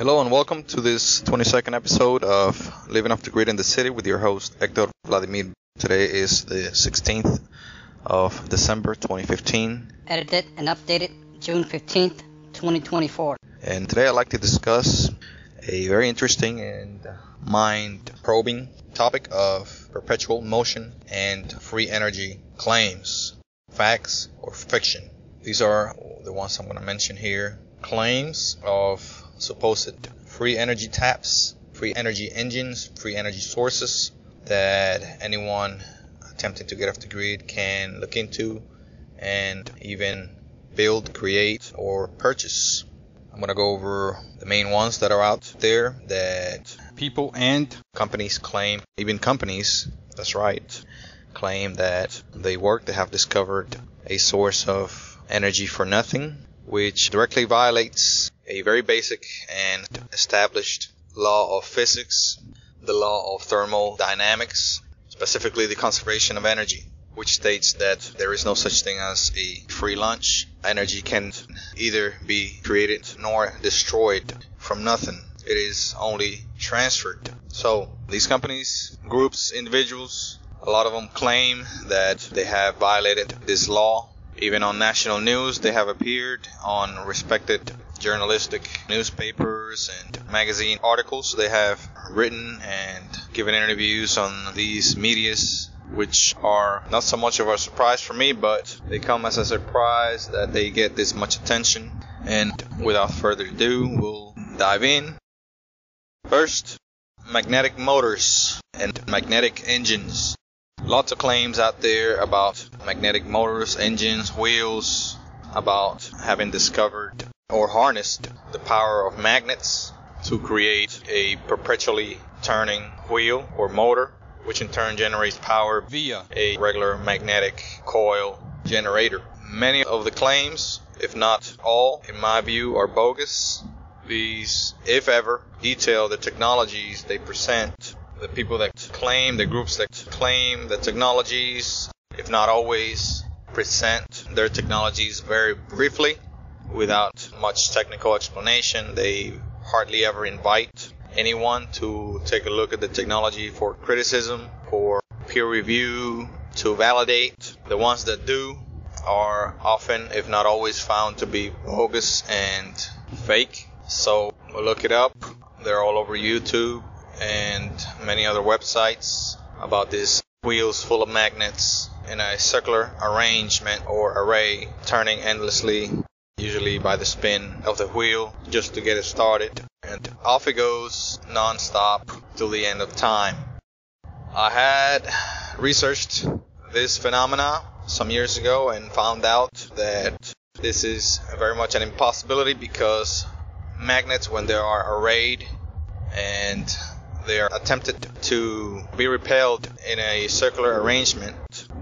Hello and welcome to this 22nd episode of Living Off the Grid in the City with your host Hector Vladimir. Today is the 16th of December 2015. Edited and updated June 15th, 2024. And today I'd like to discuss a very interesting and mind-probing topic of perpetual motion and free energy claims, facts or fiction. These are the ones I'm going to mention here. Claims of supposed free energy taps, free energy engines, free energy sources that anyone attempting to get off the grid can look into and even build, create, or purchase. I'm going to go over the main ones that are out there that people and companies claim, even companies, that's right, claim that they have discovered a source of energy for nothing, which directly violates a very basic and established law of physics, the law of thermodynamics, specifically the conservation of energy, which states that there is no such thing as a free lunch. Energy can either be created nor destroyed from nothing. It is only transferred. So these companies, groups, individuals, a lot of them claim that they have violated this law. Even on national news, they have appeared on respected journalistic newspapers and magazine articles. They have written and given interviews on these medias, which are not so much of a surprise for me, but they come as a surprise that they get this much attention. And without further ado, we'll dive in. First, magnetic motors and magnetic engines. Lots of claims out there about magnetic motors, engines, wheels, about having discovered or harnessed the power of magnets to create a perpetually turning wheel or motor, which in turn generates power via a regular magnetic coil generator. Many of the claims, if not all, in my view, are bogus. These, if ever, detail the technologies they present. The people that claim, the groups that claim the technologies, if not always, present their technologies very briefly without much technical explanation. They hardly ever invite anyone to take a look at the technology for criticism, for peer review, to validate. The ones that do are often, if not always, found to be bogus and fake. So look it up. They're all over YouTube and many other websites about these wheels full of magnets in a circular arrangement or array, turning endlessly, usually by the spin of the wheel, just to get it started. And off it goes non-stop till the end of time. I had researched this phenomena some years ago and found out that this is very much an impossibility, because magnets, when they are arrayed and they are attempted to be repelled in a circular arrangement,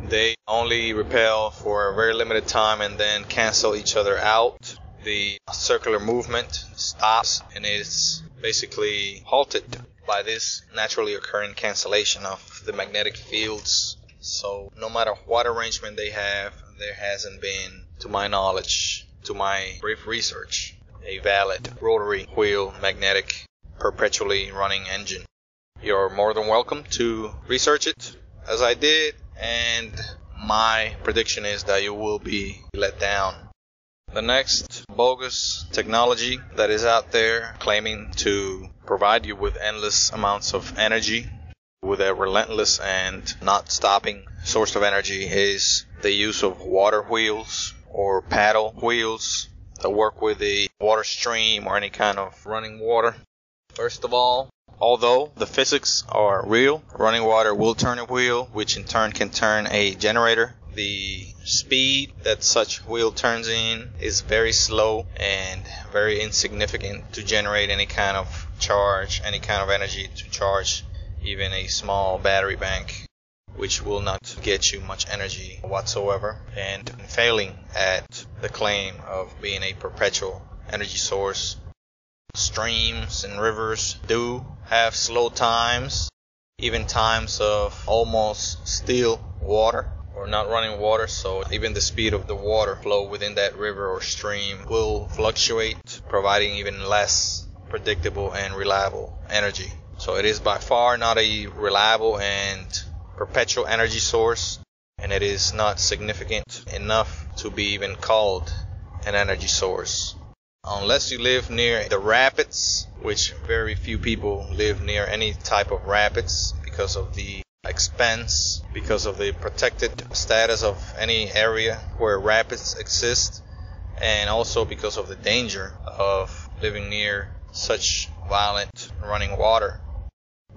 they only repel for a very limited time and then cancel each other out. The circular movement stops and is basically halted by this naturally occurring cancellation of the magnetic fields. So no matter what arrangement they have, there hasn't been, to my knowledge, to my brief research, a valid rotary wheel magnetic perpetually running engine. You're more than welcome to research it as I did, and my prediction is that you will be let down. The next bogus technology that is out there claiming to provide you with endless amounts of energy, with a relentless and not stopping source of energy, is the use of water wheels or paddle wheels that work with a water stream or any kind of running water. First of all, although the physics are real, running water will turn a wheel, which in turn can turn a generator. The speed that such wheel turns in is very slow and very insignificant to generate any kind of charge, any kind of energy to charge even a small battery bank, which will not get you much energy whatsoever. And failing at the claim of being a perpetual energy source, streams and rivers do have slow times, even times of almost still water or not running water, so even the speed of the water flow within that river or stream will fluctuate, providing even less predictable and reliable energy. So it is by far not a reliable and perpetual energy source, and it is not significant enough to be even called an energy source. Unless you live near the rapids, which very few people live near any type of rapids because of the expense, because of the protected status of any area where rapids exist, and also because of the danger of living near such violent running water.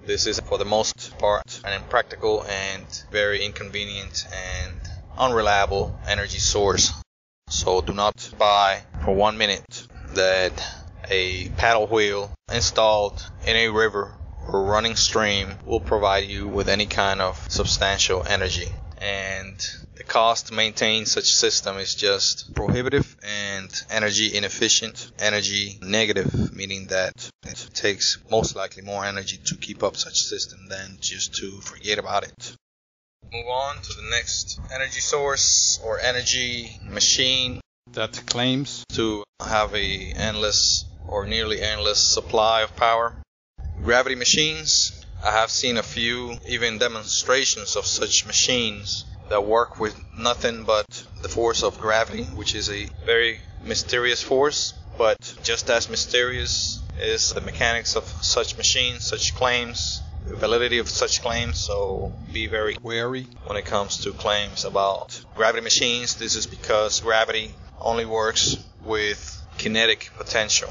This is for the most part an impractical and very inconvenient and unreliable energy source. So do not buy for 1 minute that a paddle wheel installed in a river or running stream will provide you with any kind of substantial energy. And the cost to maintain such system is just prohibitive and energy inefficient, energy negative, meaning that it takes most likely more energy to keep up such system than just to forget about it. Move on to the next energy source or energy machine that claims to have a endless or nearly endless supply of power. Gravity machines. I have seen a few even demonstrations of such machines that work with nothing but the force of gravity, which is a very mysterious force, but just as mysterious is the mechanics of such machines, such claims, the validity of such claims. So be very wary when it comes to claims about gravity machines. This is because gravity only works with kinetic potential,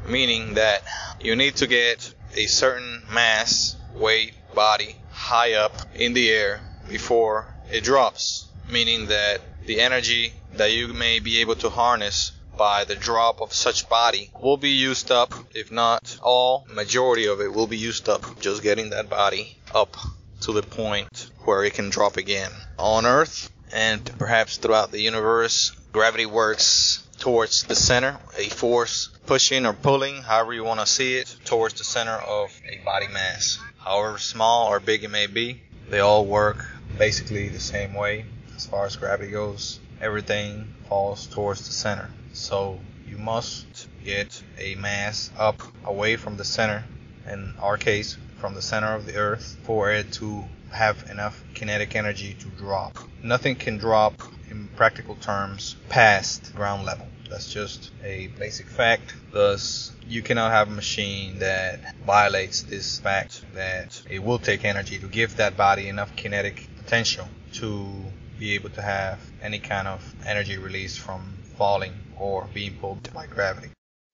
meaning that you need to get a certain mass, weight, body high up in the air before it drops, meaning that the energy that you may be able to harness by the drop of such body will be used up. If not all, majority of it will be used up just getting that body up to the point where it can drop again. On Earth and perhaps throughout the universe, gravity works towards the center, a force pushing or pulling, however you want to see it, towards the center of a body mass. However small or big it may be, they all work basically the same way. As far as gravity goes, everything falls towards the center. So you must get a mass up away from the center, in our case from the center of the earth, for it to have enough kinetic energy to drop. Nothing can drop in practical terms past ground level. That's just a basic fact. Thus, you cannot have a machine that violates this fact, that it will take energy to give that body enough kinetic potential to be able to have any kind of energy release from falling or being pulled by gravity.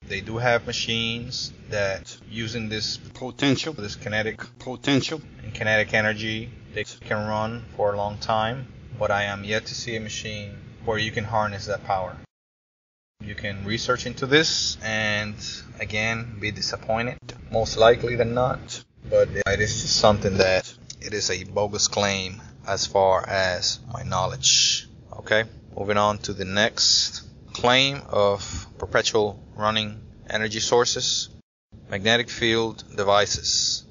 They do have machines that, using this potential, this kinetic potential and kinetic energy, they can run for a long time, but I am yet to see a machine where you can harness that power. You can research into this and again be disappointed, most likely than not, but it is just something that it is a bogus claim as far as my knowledge. Okay, moving on to the next claim of perpetual running energy sources: magnetic field devices.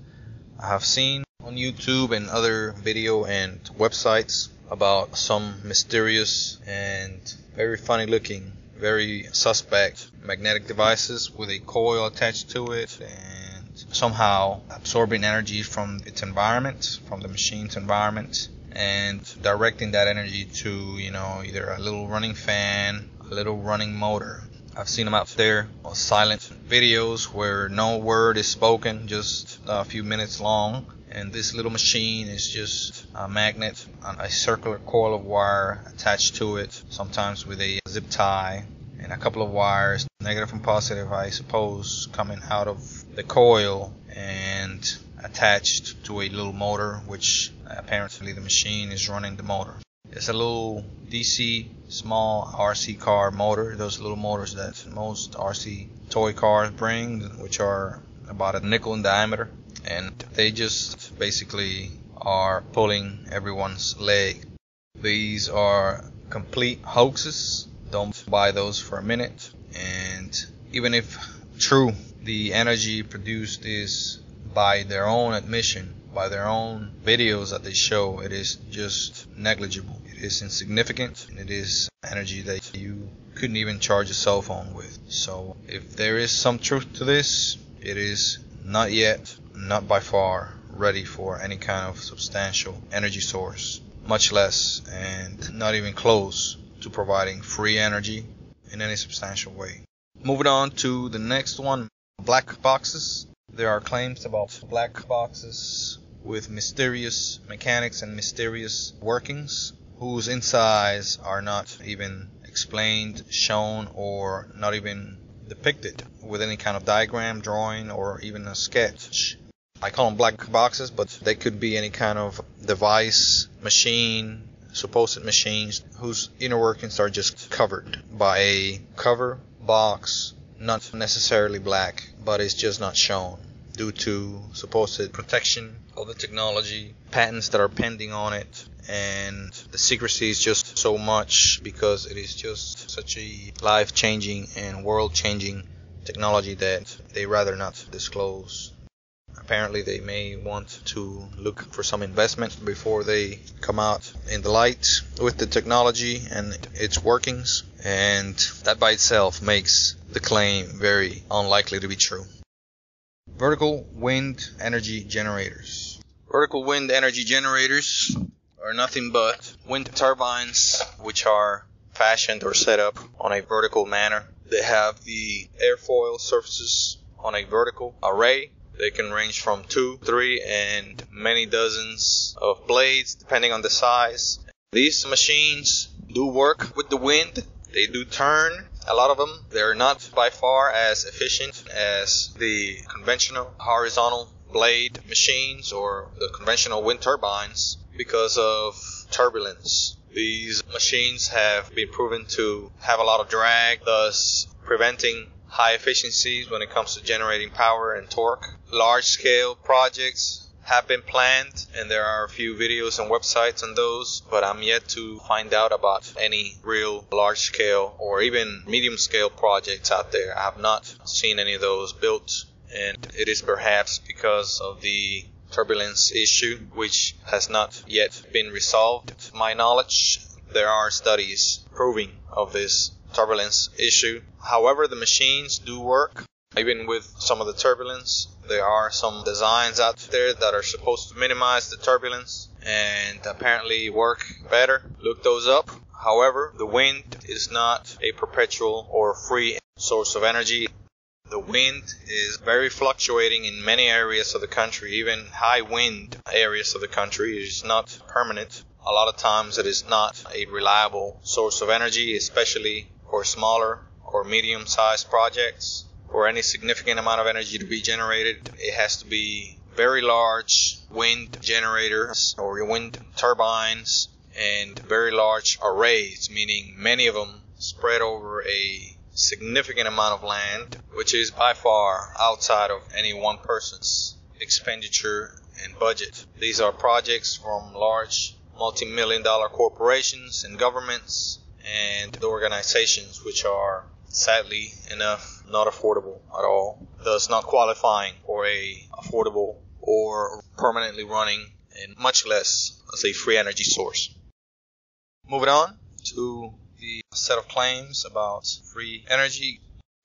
I have seen on YouTube and other video and websites about some mysterious and very funny looking, very suspect magnetic devices with a coil attached to it and somehow absorbing energy from its environment, from the machine's environment, and directing that energy to, either a little running fan, a little running motor. I've seen them out there on silent videos where no word is spoken, just a few minutes long, and this little machine is just a magnet on a circular coil of wire attached to it, sometimes with a zip tie and a couple of wires, negative and positive, I suppose, coming out of the coil and attached to a little motor, which apparently the machine is running the motor. It's a little DC small RC car motor, those little motors that most RC toy cars bring, which are about a nickel in diameter, and they just basically are pulling everyone's leg. These are complete hoaxes. Don't buy those for a minute. And even if true, the energy produced is, by their own admission, by their own videos that they show, it is just negligible. It is insignificant, and it is energy that you couldn't even charge a cell phone with. So if there is some truth to this, it is not yet, not by far, ready for any kind of substantial energy source, much less and not even close to providing free energy in any substantial way. Moving on to the next one, black boxes. There are claims about black boxes with mysterious mechanics and mysterious workings, whose insides are not even explained, shown, or not even depicted with any kind of diagram, drawing, or even a sketch. I call them black boxes, but they could be any kind of device, machine, supposed machines, whose inner workings are just covered by a cover box, not necessarily black, but it's just not shown due to supposed protection of the technology, patents that are pending on it, and the secrecy is just so much because it is just such a life-changing and world-changing technology that they rather not disclose. Apparently they may want to look for some investment before they come out in the light with the technology and its workings, and that by itself makes the claim very unlikely to be true. Vertical wind energy generators. Vertical wind energy generators are nothing but wind turbines which are fashioned or set up on a vertical manner. They have the airfoil surfaces on a vertical array. They can range from 2, 3, and many dozens of blades depending on the size. These machines do work with the wind. They do turn. A lot of them, they're not by far as efficient as the conventional horizontal blade machines or the conventional wind turbines because of turbulence. These machines have been proven to have a lot of drag, thus preventing high efficiencies when it comes to generating power and torque. Large-scale projects have been planned, and there are a few videos and websites on those, but I'm yet to find out about any real large-scale or even medium-scale projects out there. I have not seen any of those built, and it is perhaps because of the turbulence issue, which has not yet been resolved. To my knowledge, there are studies proving of this turbulence issue. However, the machines do work. Even with some of the turbulence, there are some designs out there that are supposed to minimize the turbulence and apparently work better. Look those up. However, the wind is not a perpetual or free source of energy. The wind is very fluctuating in many areas of the country, even high wind areas of the country. It is not permanent. A lot of times it is not a reliable source of energy, especially for smaller or medium-sized projects. For any significant amount of energy to be generated, it has to be very large wind generators or wind turbines and very large arrays, meaning many of them spread over a significant amount of land, which is by far outside of any one person's expenditure and budget. These are projects from large multi-million-dollar corporations and governments and organizations which are sadly enough not affordable at all, thus not qualifying for a affordable or permanently running and much less as a free energy source. Moving on to the set of claims about free energy.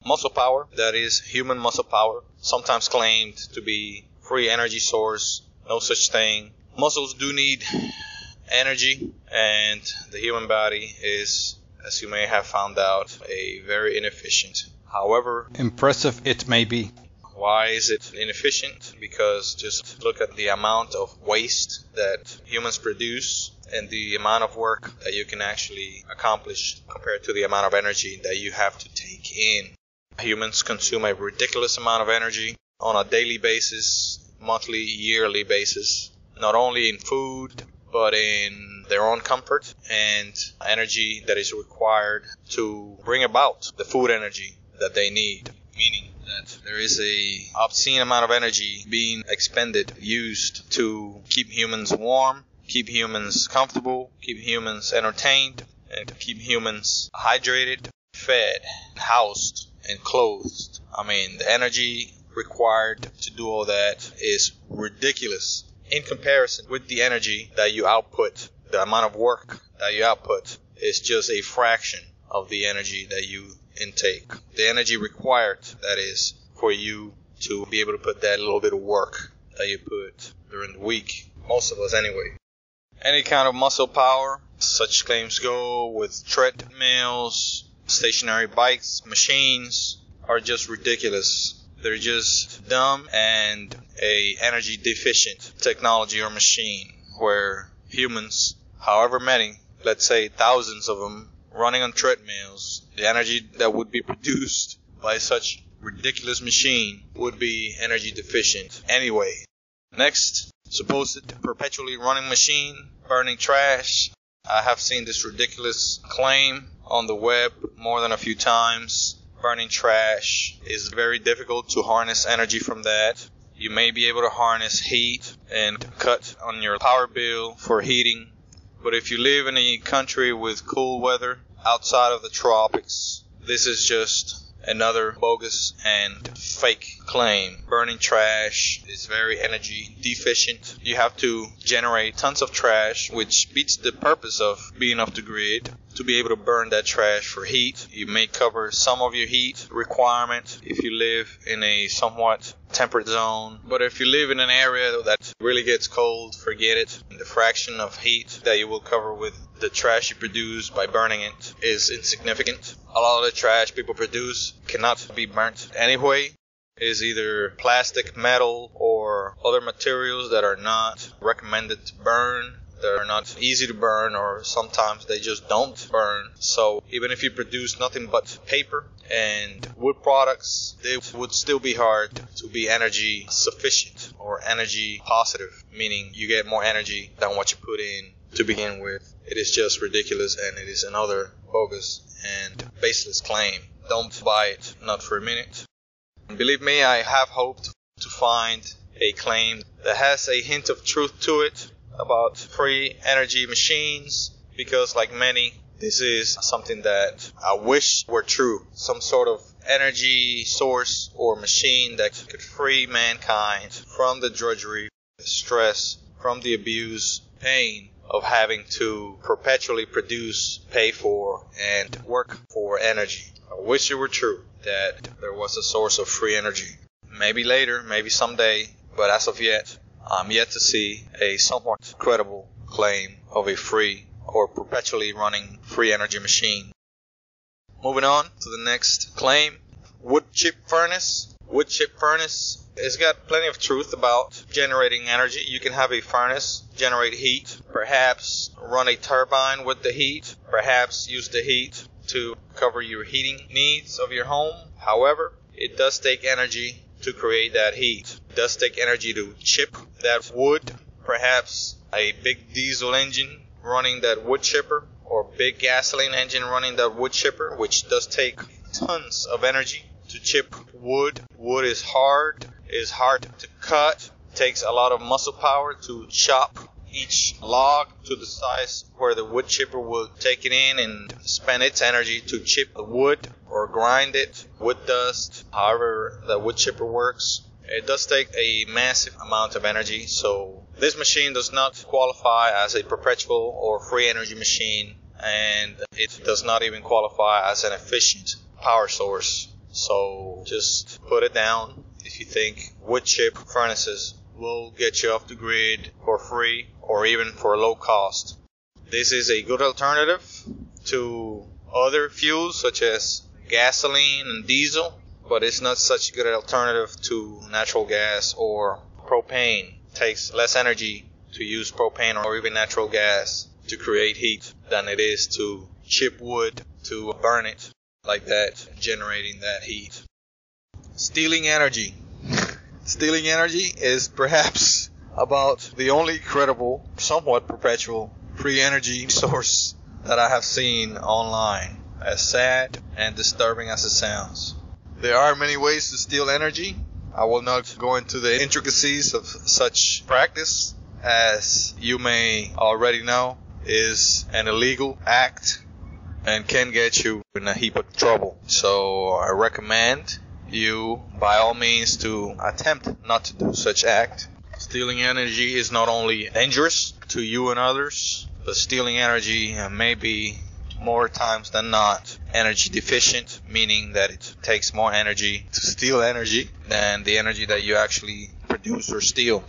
Muscle power, that is human muscle power, sometimes claimed to be free energy source. No such thing. Muscles do need energy, and the human body is, as you may have found out, a very inefficient. However impressive it may be. Why is it inefficient? Because just look at the amount of waste that humans produce and the amount of work that you can actually accomplish compared to the amount of energy that you have to take in. Humans consume a ridiculous amount of energy on a daily basis, monthly, yearly basis, not only in food, but in their own comfort and energy that is required to bring about the food energy that they need. Meaning that there is a obscene amount of energy being expended, used to keep humans warm, keep humans comfortable, keep humans entertained, and to keep humans hydrated, fed, housed, and clothed. I mean, the energy required to do all that is ridiculous in comparison with the energy that you output. The amount of work that you output is just a fraction of the energy that you intake. The energy required, that is, for you to be able to put that little bit of work that you put during the week. Most of us anyway. Any kind of muscle power, such claims go with treadmills, stationary bikes, machines, are just ridiculous. They're just dumb and a energy deficient technology or machine where humans, however many, let's say thousands of them, running on treadmills, the energy that would be produced by such ridiculous machine would be energy deficient anyway. Next, supposed perpetually running machine, burning trash. I have seen this ridiculous claim on the web more than a few times. Burning trash is very difficult to harness energy from that. You may be able to harness heat and cut on your power bill for heating. But if you live in a country with cool weather outside of the tropics, this is just another bogus and fake claim. Burning trash is very energy deficient. You have to generate tons of trash, which beats the purpose of being off the grid, to be able to burn that trash for heat. You may cover some of your heat requirement if you live in a somewhat temperate zone. But if you live in an area that really gets cold, forget it. The fraction of heat that you will cover with the trash you produce by burning it is insignificant. A lot of the trash people produce cannot be burnt anyway. It is either plastic, metal, or other materials that are not recommended to burn, that are not easy to burn, or sometimes they just don't burn. So even if you produce nothing but paper and wood products, it would still be hard to be energy sufficient or energy positive, meaning you get more energy than what you put in to begin with. It is just ridiculous, and it is another bogus and baseless claim. Don't buy it, not for a minute. Believe me, I have hoped to find a claim that has a hint of truth to it about free energy machines, because like many, this is something that I wish were true. Some sort of energy source or machine that could free mankind from the drudgery, the stress, from the abuse, pain of having to perpetually produce, pay for, and work for energy. I wish it were true that there was a source of free energy. Maybe later, maybe someday, but as of yet, I'm yet to see a somewhat credible claim of a free or perpetually running free energy machine. Moving on to the next claim, wood chip furnace. Wood chip furnace has got plenty of truth about generating energy. You can have a furnace generate heat, perhaps run a turbine with the heat, perhaps use the heat to cover your heating needs of your home. However, it does take energy to create that heat. It does take energy to chip that wood, perhaps a big diesel engine running that wood chipper, or big gasoline engine running that wood chipper, which does take tons of energy to chip wood. Wood is hard to cut, takes a lot of muscle power to chop each log to the size where the wood chipper will take it in and spend its energy to chip the wood or grind it. Wood dust, however the wood chipper works, it does take a massive amount of energy. So this machine does not qualify as a perpetual or free energy machine, and it does not even qualify as an efficient power source. So just put it down if you think wood chip furnaces will get you off the grid for free or even for low cost. This is a good alternative to other fuels such as gasoline and diesel, but it's not such a good alternative to natural gas or propane. It takes less energy to use propane or even natural gas to create heat than it is to chip wood to burn it like that, generating that heat. Stealing energy. Stealing energy is perhaps about the only credible, somewhat perpetual, free energy source that I have seen online, as sad and disturbing as it sounds. There are many ways to steal energy. I will not go into the intricacies of such practice, as you may already know, is an illegal act and can get you in a heap of trouble. So I recommend you, by all means, to attempt not to do such act. Stealing energy is not only dangerous to you and others, but stealing energy may be, more times than not, energy deficient, meaning that it takes more energy to steal energy than the energy that you actually produce or steal.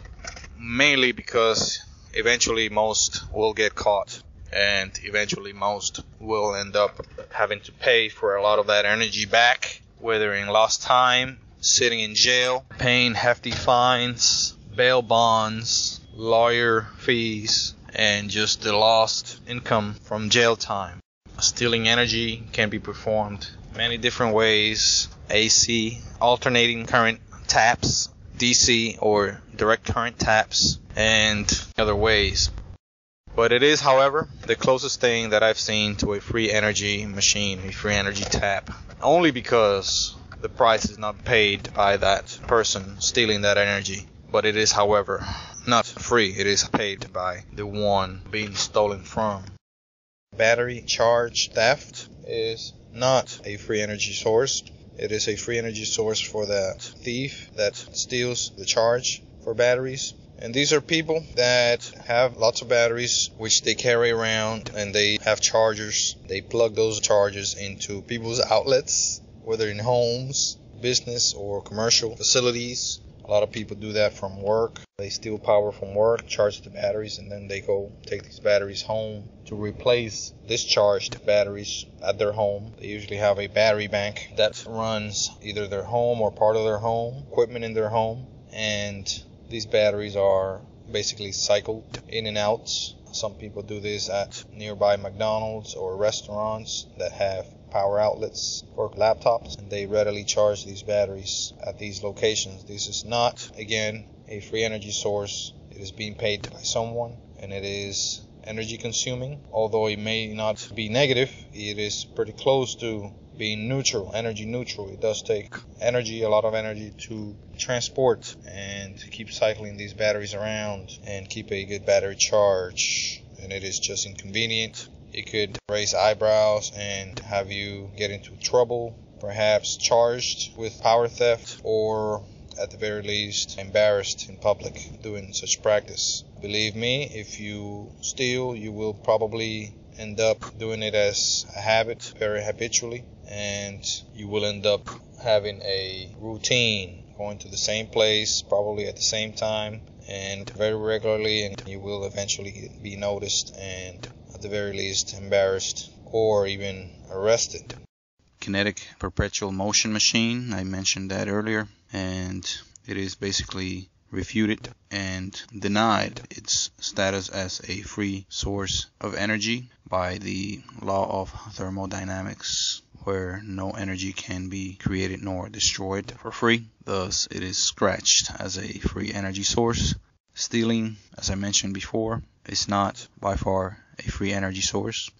Mainly because eventually most will get caught, and eventually most will end up having to pay for a lot of that energy back, whether in lost time, sitting in jail, paying hefty fines, bail bonds, lawyer fees, and just the lost income from jail time. Stealing energy can be performed many different ways: AC, alternating current taps, DC or direct current taps, and other ways. But it is, however, the closest thing that I've seen to a free energy machine, a free energy tap, only because the price is not paid by that person stealing that energy. But it is, however, not free. It is paid by the one being stolen from. Battery charge theft is not a free energy source. It is a free energy source for that thief that steals the charge for batteries. And these are people that have lots of batteries which they carry around, and they have chargers. They plug those chargers into people's outlets, whether in homes, business, or commercial facilities. A lot of people do that from work. They steal power from work, charge the batteries, and then they go take these batteries home to replace discharged batteries at their home. They usually have a battery bank that runs either their home or part of their home, equipment in their home, and these batteries are basically cycled in and out. Some people do this at nearby McDonald's or restaurants that have power outlets for laptops, and they readily charge these batteries at these locations. This is not, again, a free energy source. It is being paid by someone, and it is energy consuming. Although it may not be negative, it is pretty close to being neutral, energy neutral. It does take energy, a lot of energy, to transport and to keep cycling these batteries around and keep a good battery charge. And it is just inconvenient. It could raise eyebrows and have you get into trouble, perhaps charged with power theft, or at the very least embarrassed in public doing such practice. Believe me, if you steal, you will probably end up doing it as a habit, very habitually, and you will end up having a routine, going to the same place, probably at the same time, and very regularly, and you will eventually be noticed and at the very least embarrassed or even arrested. Kinetic perpetual motion machine, I mentioned that earlier, and it is basically refuted and denied its status as a free source of energy by the law of thermodynamics, where no energy can be created nor destroyed for free. Thus, it is scratched as a free energy source. Stealing, as I mentioned before, is not by far a free energy source.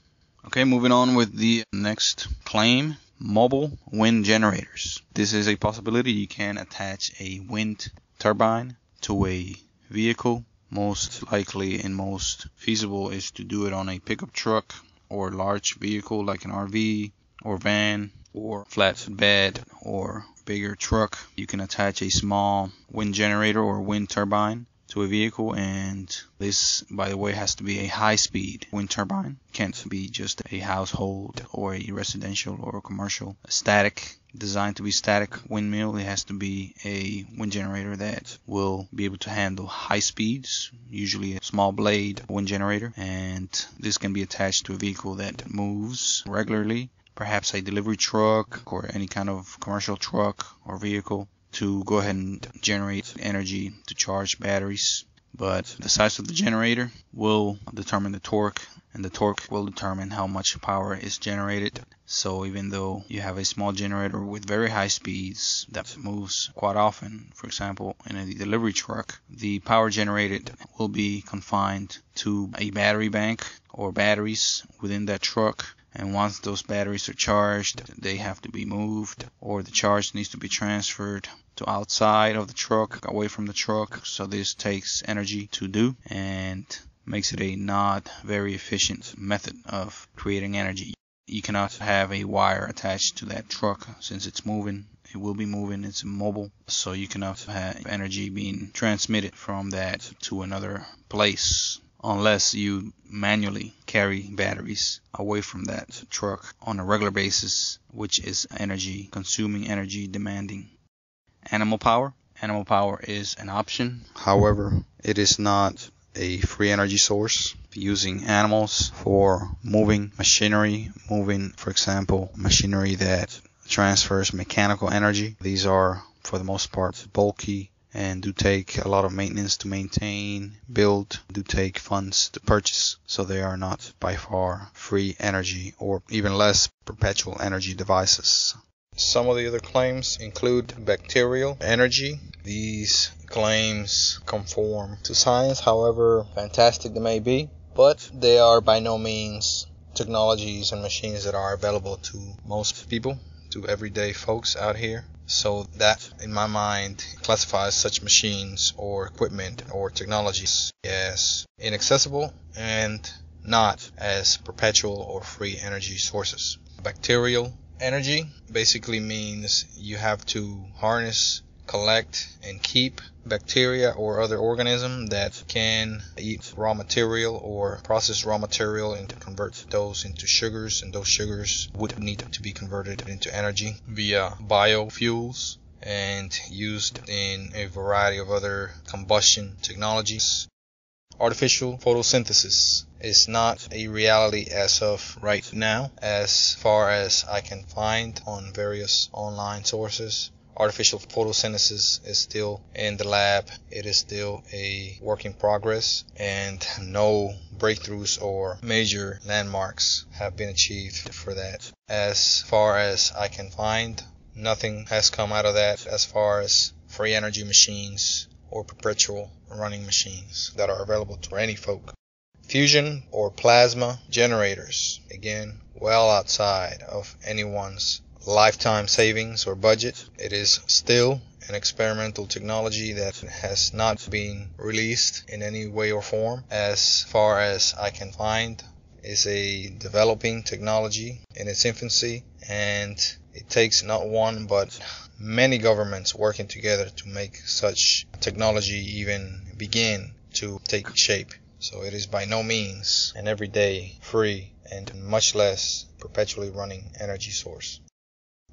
Okay, moving on with the next claim. Mobile wind generators. This is a possibility. You can attach a wind turbine to a vehicle. Most likely and most feasible is to do it on a pickup truck or large vehicle like an RV or van or flatbed or bigger truck. You can attach a small wind generator or wind turbine to a vehicle, and this, by the way, has to be a high-speed wind turbine. It can't be just a household or a residential or commercial static, designed to be static windmill. It has to be a wind generator that will be able to handle high speeds, usually a small blade wind generator, and this can be attached to a vehicle that moves regularly, perhaps a delivery truck or any kind of commercial truck or vehicle, to go ahead and generate energy to charge batteries. But the size of the generator will determine the torque, and the torque will determine how much power is generated. So even though you have a small generator with very high speeds that moves quite often, for example in a delivery truck, the power generated will be confined to a battery bank or batteries within that truck. And once those batteries are charged, they have to be moved, or the charge needs to be transferred to outside of the truck, away from the truck. So this takes energy to do and makes it a not very efficient method of creating energy. You cannot have a wire attached to that truck since it's moving. It will be moving, it's mobile, so you cannot have energy being transmitted from that to another place unless you manually carry batteries away from that truck on a regular basis, which is energy consuming, energy demanding. Animal power. Animal power is an option. However, it is not a free energy source. Using animals for moving machinery, for example, machinery that transfers mechanical energy. These are, for the most part, bulky and do take a lot of maintenance to maintain, build, do take funds to purchase, so they are not by far free energy or even less perpetual energy devices. Some of the other claims include bacterial energy. These claims conform to science, however fantastic they may be, but they are by no means technologies and machines that are available to most people, to everyday folks out here. So that, in my mind, classifies such machines or equipment or technologies as inaccessible and not as perpetual or free energy sources. Bacterial energy basically means you have to harness, collect, and keep bacteria or other organism that can eat raw material or process raw material and convert those into sugars, and those sugars would need to be converted into energy via biofuels and used in a variety of other combustion technologies. Artificial photosynthesis is not a reality as of right now, as far as I can find on various online sources. Artificial photosynthesis is still in the lab. It is still a work in progress, and no breakthroughs or major landmarks have been achieved for that. As far as I can find, nothing has come out of that as far as free energy machines or perpetual running machines that are available to any folk. Fusion or plasma generators, again, well outside of anyone's lifetime savings or budget. It is still an experimental technology that has not been released in any way or form. As far as I can find, is a developing technology in its infancy, and it takes not one but many governments working together to make such technology even begin to take shape. So it is by no means an everyday free and much less perpetually running energy source.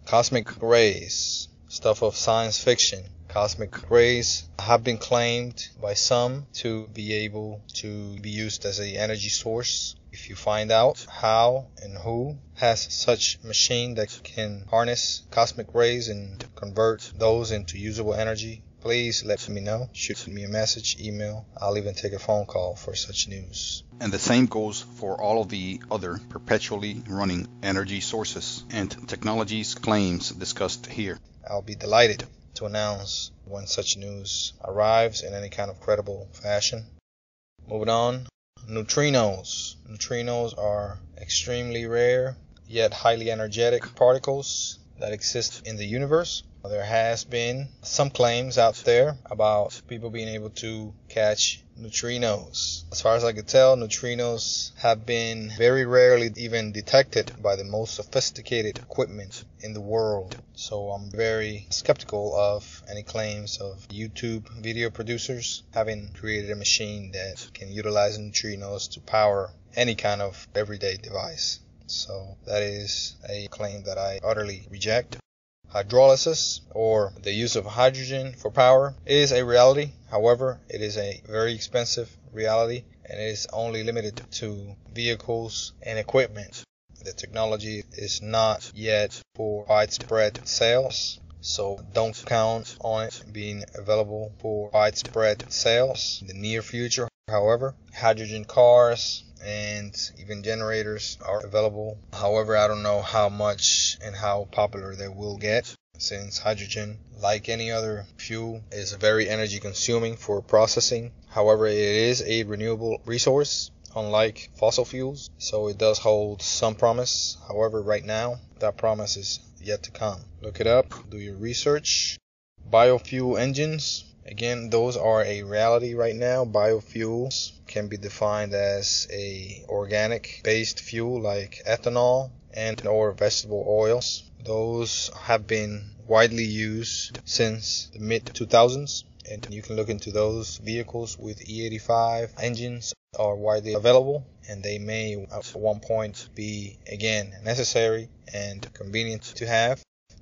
Cosmic rays, stuff of science fiction. Cosmic rays have been claimed by some to be able to be used as an energy source. If you find out how and who has such machine that can harness cosmic rays and convert those into usable energy, please let me know. Shoot me a message, email. I'll even take a phone call for such news. And the same goes for all of the other perpetually running energy sources and technologies claims discussed here. I'll be delighted to announce when such news arrives in any kind of credible fashion. Moving on, neutrinos. Neutrinos are extremely rare yet highly energetic particles that exist in the universe. There has been some claims out there about people being able to catch neutrinos. As far as I could tell, neutrinos have been very rarely even detected by the most sophisticated equipment in the world. So I'm very skeptical of any claims of YouTube video producers having created a machine that can utilize neutrinos to power any kind of everyday device. So that is a claim that I utterly reject. Hydrolysis, or the use of hydrogen for power, is a reality. However, it is a very expensive reality, and it is only limited to vehicles and equipment. The technology is not yet for widespread sales, so don't count on it being available for widespread sales in the near future. However, hydrogen cars and even generators are available. However, I don't know how much and how popular they will get, since hydrogen, like any other fuel, is very energy consuming for processing. However, it is a renewable resource, unlike fossil fuels, so it does hold some promise. However, right now, that promise is yet to come. Look it up, do your research. Biofuel engines. Again, those are a reality right now. Biofuels can be defined as a organic based fuel like ethanol and or vegetable oils. Those have been widely used since the mid 2000s, and you can look into those vehicles with E85 engines are widely available, and they may at one point be again necessary and convenient to have.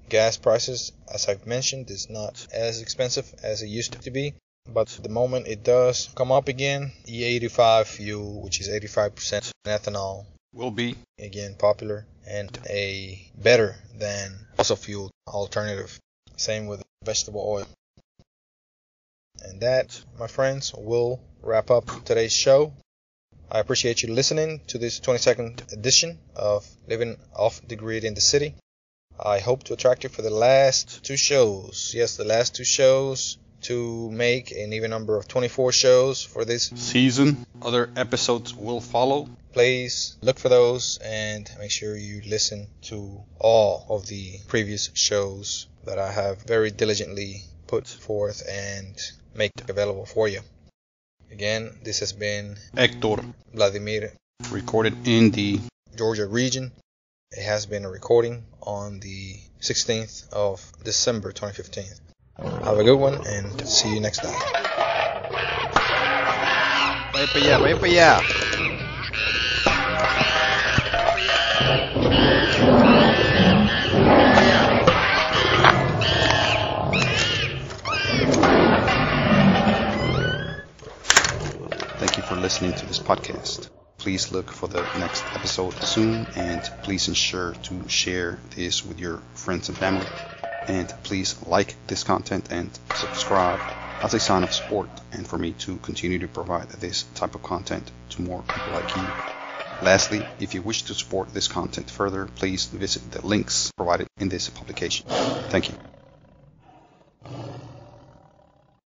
Gas prices, as I've mentioned, is not as expensive as it used to be, but the moment it does come up again, E85 fuel, which is 85% ethanol, will be again popular and a better than fossil fuel alternative. Same with vegetable oil. And that, my friends, will wrap up today's show. I appreciate you listening to this 22nd edition of Living Off the Grid in the City. I hope to attract you for the last two shows. Yes, the last two shows, to make an even number of 24 shows for this season. Other episodes will follow. Please look for those and make sure you listen to all of the previous shows that I have very diligently put forth and make available for you. Again, this has been Hector Vladimir, recorded in the Georgia region. It has been a recording on the 16th of December 2015. Have a good one and see you next time. Vaya para allá, vaya para allá. Thank you for listening to this podcast. Please look for the next episode soon, and please ensure to share this with your friends and family. And please like this content and subscribe as a sign of support and for me to continue to provide this type of content to more people like you. Lastly, if you wish to support this content further, please visit the links provided in this publication. Thank you.